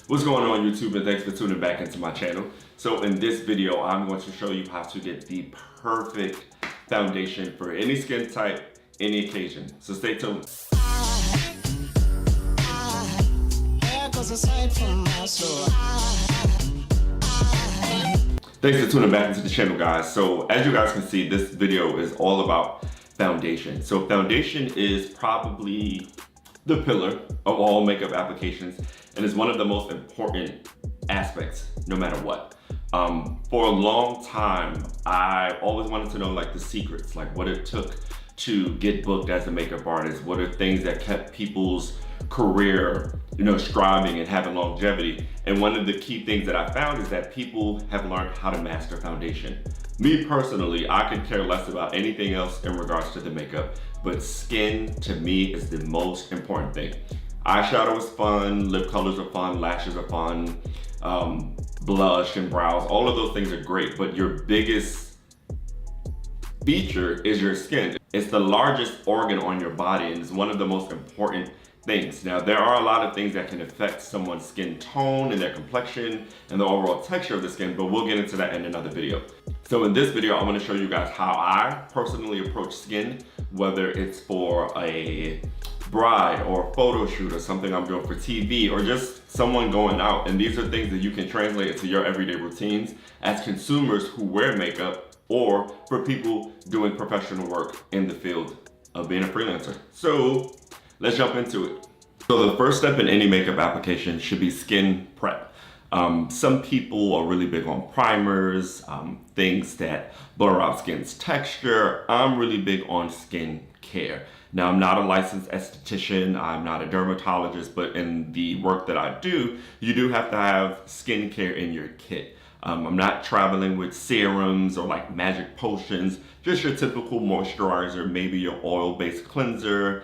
What's going on YouTube, and thanks for tuning back into my channel. So in this video, I'm going to show you how to get the perfect foundation for any skin type, any occasion. So stay tuned. Thanks for tuning back into the channel, guys. So as you guys can see, this video is all about foundation. So foundation is probably the pillar of all makeup applications, and is one of the most important aspects no matter what. For a long time, I always wanted to know like the secrets, like what it took to get booked as a makeup artist. What are things that kept people's career, striving and having longevity. And one of the key things that I found is that people have learned how to master foundation. Me personally, I could care less about anything else in regards to the makeup, but skin to me is the most important thing. Eyeshadow is fun, lip colors are fun, lashes are fun, blush and brows, all of those things are great, but your biggest feature is your skin. It's the largest organ on your body and it's one of the most important things. Now, there are a lot of things that can affect someone's skin tone and their complexion and the overall texture of the skin, but we'll get into that in another video. So in this video, I'm going to show you guys how I personally approach skin, whether it's for a bride or a photo shoot or something I'm doing for TV or just someone going out. And these are things that you can translate into your everyday routines as consumers who wear makeup or for people doing professional work in the field of being a freelancer. So let's jump into it. So the first step in any makeup application should be skin prep. Some people are really big on primers, things that blur out skin's texture. I'm really big on skin care. Now, I'm not a licensed esthetician, I'm not a dermatologist, but in the work that I do, you do have to have skincare in your kit. I'm not traveling with serums or like magic potions, just your typical moisturizer, maybe your oil-based cleanser,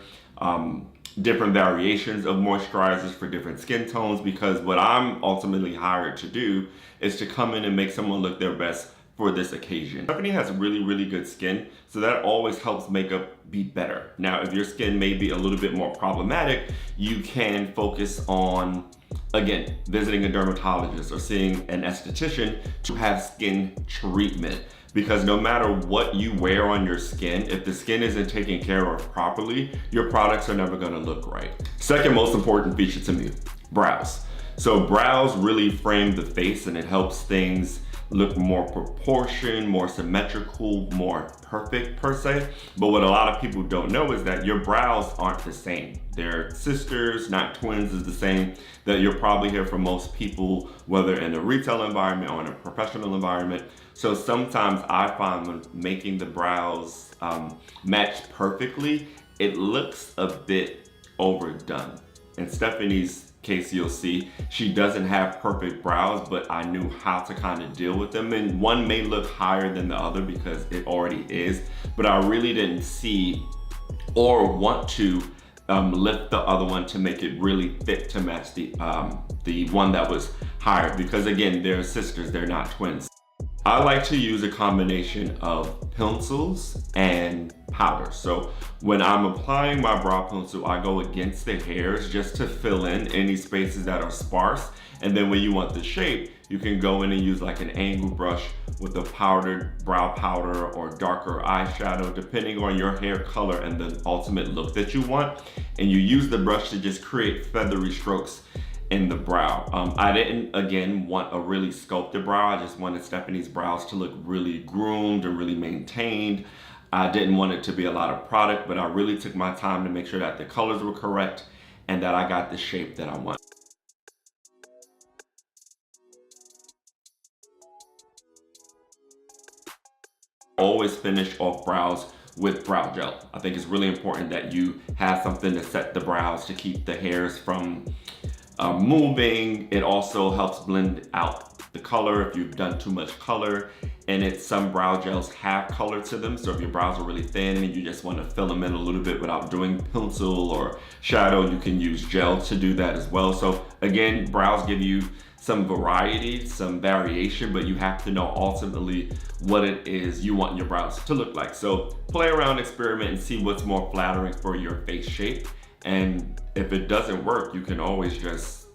different variations of moisturizers for different skin tones, because what I'm ultimately hired to do is to come in and make someone look their best for this occasion. Stephanie has really, really good skin, so that always helps makeup be better. Now, if your skin may be a little bit more problematic, you can focus on, again, visiting a dermatologist or seeing an esthetician to have skin treatment. Because no matter what you wear on your skin, if the skin isn't taken care of properly, your products are never gonna look right. Second most important feature to me, brows. So brows really frame the face and it helps things look more proportioned, more symmetrical, more perfect per se. But what a lot of people don't know is that your brows aren't the same. They're sisters, not twins is the same. That you'll probably hear from most people, whether in a retail environment or in a professional environment. So sometimes I find when making the brows match perfectly, it looks a bit overdone. In Stephanie's case, you'll see she doesn't have perfect brows, but I knew how to kind of deal with them. And one may look higher than the other because it already is, but I really didn't see or want to lift the other one to make it really fit to match the one that was higher, because again, they're sisters, they're not twins. I like to use a combination of pencils and powder. So when I'm applying my brow pencil, I go against the hairs just to fill in any spaces that are sparse. And then when you want the shape, you can go in and use like an angle brush with a powdered brow powder or darker eyeshadow, depending on your hair color and the ultimate look that you want. And you use the brush to just create feathery strokes in the brow. I didn't, again, want a really sculpted brow. I just wanted Stephanie's brows to look really groomed and really maintained. I didn't want it to be a lot of product, but I really took my time to make sure that the colors were correct and that I got the shape that I want. Always finish off brows with brow gel. I think it's really important that you have something to set the brows to keep the hairs from moving. It also helps blend out the color if you've done too much color. And some brow gels have color to them. So if your brows are really thin and you just want to fill them in a little bit without doing pencil or shadow, you can use gel to do that as well. So again, brows give you some variety, some variation, but you have to know ultimately what it is you want your brows to look like. So play around, experiment, and see what's more flattering for your face shape. And if it doesn't work, you can always just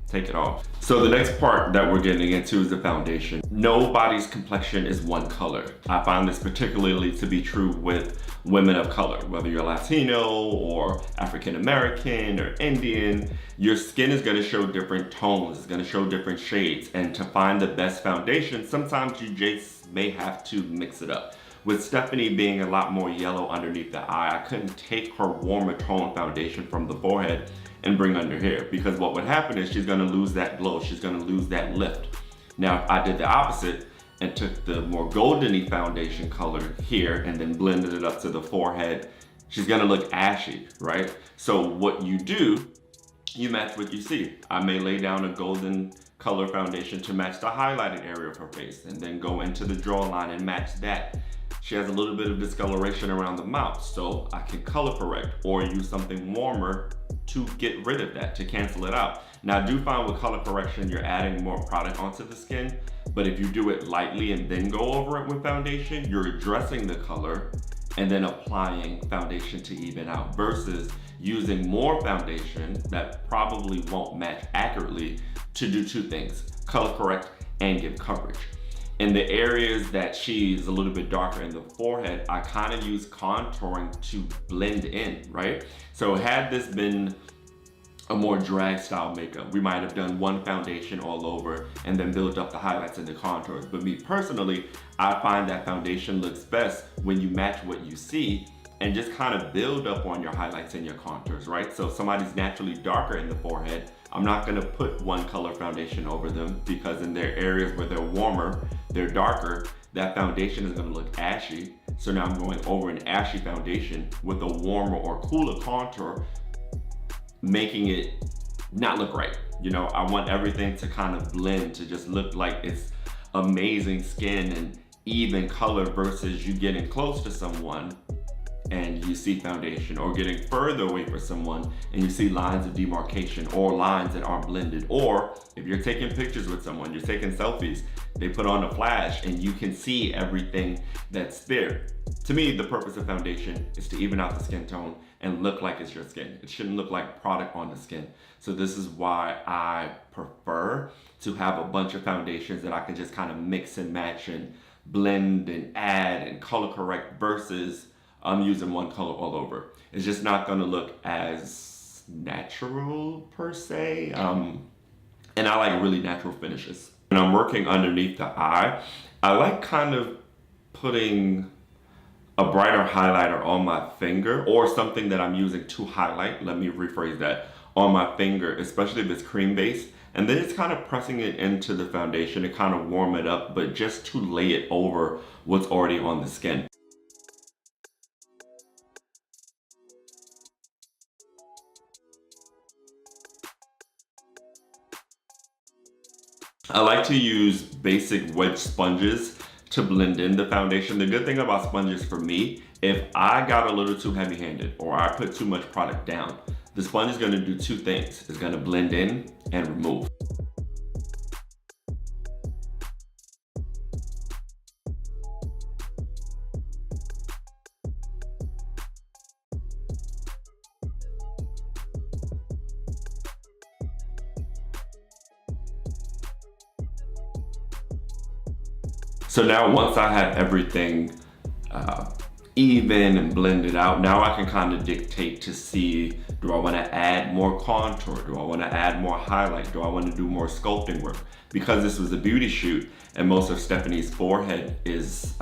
take it off. So the next part that we're getting into is the foundation. Nobody's complexion is one color. I find this particularly to be true with women of color, whether you're Latino or African American or Indian, your skin is gonna show different tones, it's gonna show different shades. And to find the best foundation, sometimes you just may have to mix it up. With Stephanie being a lot more yellow underneath the eye, I couldn't take her warmer tone foundation from the forehead and bring under here, because what would happen is she's gonna lose that glow, she's gonna lose that lift. Now, if I did the opposite and took the more goldeny foundation color here and then blended it up to the forehead, she's gonna look ashy, right? So what you do, you match what you see. I may lay down a golden color foundation to match the highlighted area of her face and then go into the jawline and match that. She has a little bit of discoloration around the mouth, so I can color correct or use something warmer to get rid of that, to cancel it out. Now, I do find with color correction, you're adding more product onto the skin, but if you do it lightly and then go over it with foundation, you're addressing the color and then applying foundation to even out, versus using more foundation that probably won't match accurately to do two things: color correct and give coverage. In the areas that she's a little bit darker in the forehead, I kind of use contouring to blend in, right? So had this been a more drag style makeup, we might have done one foundation all over and then build up the highlights and the contours. But me personally, I find that foundation looks best when you match what you see and just kind of build up on your highlights and your contours, right? So if somebody's naturally darker in the forehead, I'm not gonna put one color foundation over them, because in their areas where they're warmer, they're darker, that foundation is gonna look ashy. So now I'm going over an ashy foundation with a warmer or cooler contour, making it not look right. You know, I want everything to kind of blend, to just look like it's amazing skin and even color, versus you getting close to someone and you see foundation, or getting further away from someone and you see lines of demarcation or lines that aren't blended. Or if you're taking pictures with someone, you're taking selfies, they put on a flash and you can see everything that's there. To me, the purpose of foundation is to even out the skin tone and look like it's your skin. It shouldn't look like product on the skin. So this is why I prefer to have a bunch of foundations that I can just kind of mix and match and blend and add and color correct, versus I'm using one color all over. It's just not gonna look as natural per se. And I like really natural finishes. When I'm working underneath the eye, I like kind of putting a brighter highlighter on my finger, or something that I'm using to highlight, let me rephrase that, on my finger, especially if it's cream based. And then it's kind of pressing it into the foundation to kind of warm it up, but just to lay it over what's already on the skin. I like to use basic wedge sponges to blend in the foundation. The good thing about sponges for me, if I got a little too heavy-handed or I put too much product down, the sponge is gonna do two things. It's gonna blend in and remove. So now once I have everything even and blended out, now I can kind of dictate to see, do I want to add more contour? Do I want to add more highlight? Do I want to do more sculpting work? Because this was a beauty shoot and most of Stephanie's forehead is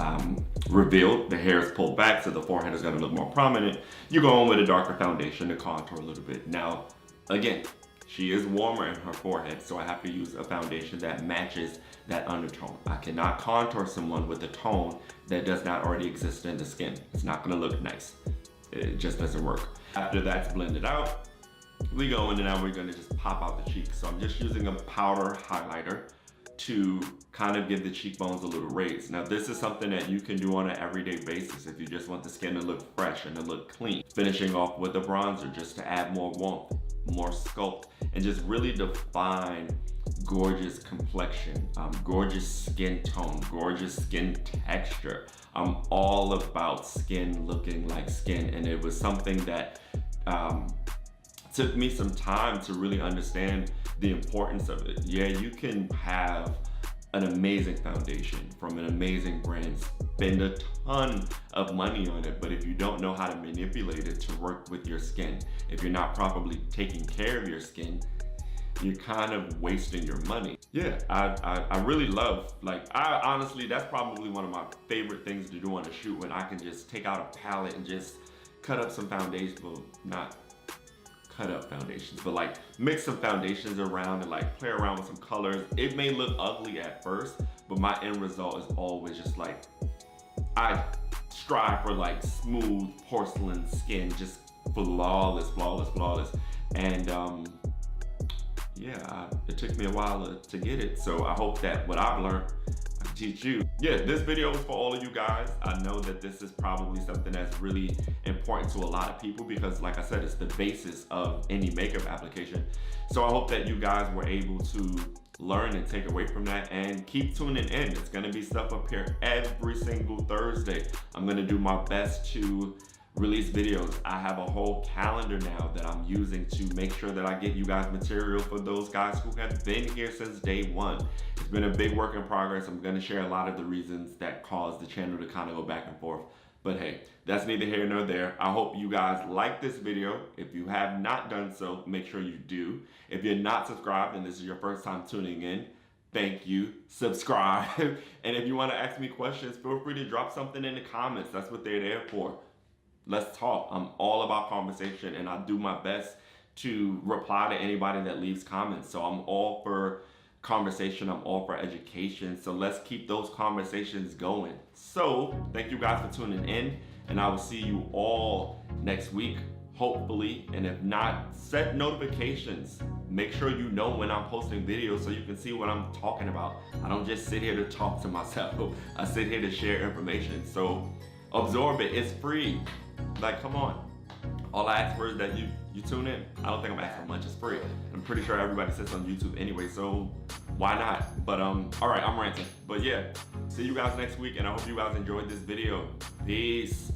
revealed, the hair is pulled back, so the forehead is going to look more prominent. You go in with a darker foundation to contour a little bit. Now, again, she is warmer in her forehead, so I have to use a foundation that matches that undertone. I cannot contour someone with a tone that does not already exist in the skin. It's not gonna look nice. It just doesn't work. After that's blended out, we go in and now we're gonna just pop out the cheeks. So I'm just using a powder highlighter to kind of give the cheekbones a little raise. Now this is something that you can do on an everyday basis if you just want the skin to look fresh and to look clean. Finishing off with a bronzer just to add more warmth, more sculpt, and just really define gorgeous complexion, gorgeous skin tone, gorgeous skin texture. I'm all about skin looking like skin, and it was something that Took me some time to really understand the importance of it. Yeah, you can have an amazing foundation from an amazing brand, spend a ton of money on it, but if you don't know how to manipulate it to work with your skin, if you're not properly taking care of your skin, you're kind of wasting your money. Yeah, I really love, like, I honestly, that's probably one of my favorite things to do on a shoot, when I can just take out a palette and just cut up some foundation, well, not cut up foundations, but like mix some foundations around and like play around with some colors. It may look ugly at first, but my end result is always just like, I strive for like smooth porcelain skin, just flawless, flawless, flawless. And yeah, it took me a while to get it. So I hope that what I've learned, I can teach you. Yeah, this video is for all of you guys. I know that this is probably something that's really important to a lot of people because, like I said, it's the basis of any makeup application. So I hope that you guys were able to learn and take away from that, and keep tuning in. It's gonna be stuff up here every single Thursday. I'm gonna do my best to release videos. I have a whole calendar now that I'm using to make sure that I get you guys material for those guys who have been here since day one. It's been a big work in progress. I'm gonna share a lot of the reasons that caused the channel to kind of go back and forth. But hey, that's neither here nor there. I hope you guys like this video. If you have not done so, make sure you do. If you're not subscribed and this is your first time tuning in, thank you, subscribe. And if you wanna ask me questions, feel free to drop something in the comments. That's what they're there for. Let's talk. I'm all about conversation, and I do my best to reply to anybody that leaves comments. So I'm all for conversation. I'm all for education. So let's keep those conversations going. So thank you guys for tuning in, and I will see you all next week, hopefully. And if not, set notifications. Make sure you know when I'm posting videos so you can see what I'm talking about. I don't just sit here to talk to myself. I sit here to share information. So absorb it. It's free. Like, come on. All I ask for is that you tune in. I don't think I'm asking for much. It's free. I'm pretty sure everybody sits on YouTube anyway, so why not? But all right, I'm ranting. But yeah, see you guys next week, and I hope you guys enjoyed this video. Peace.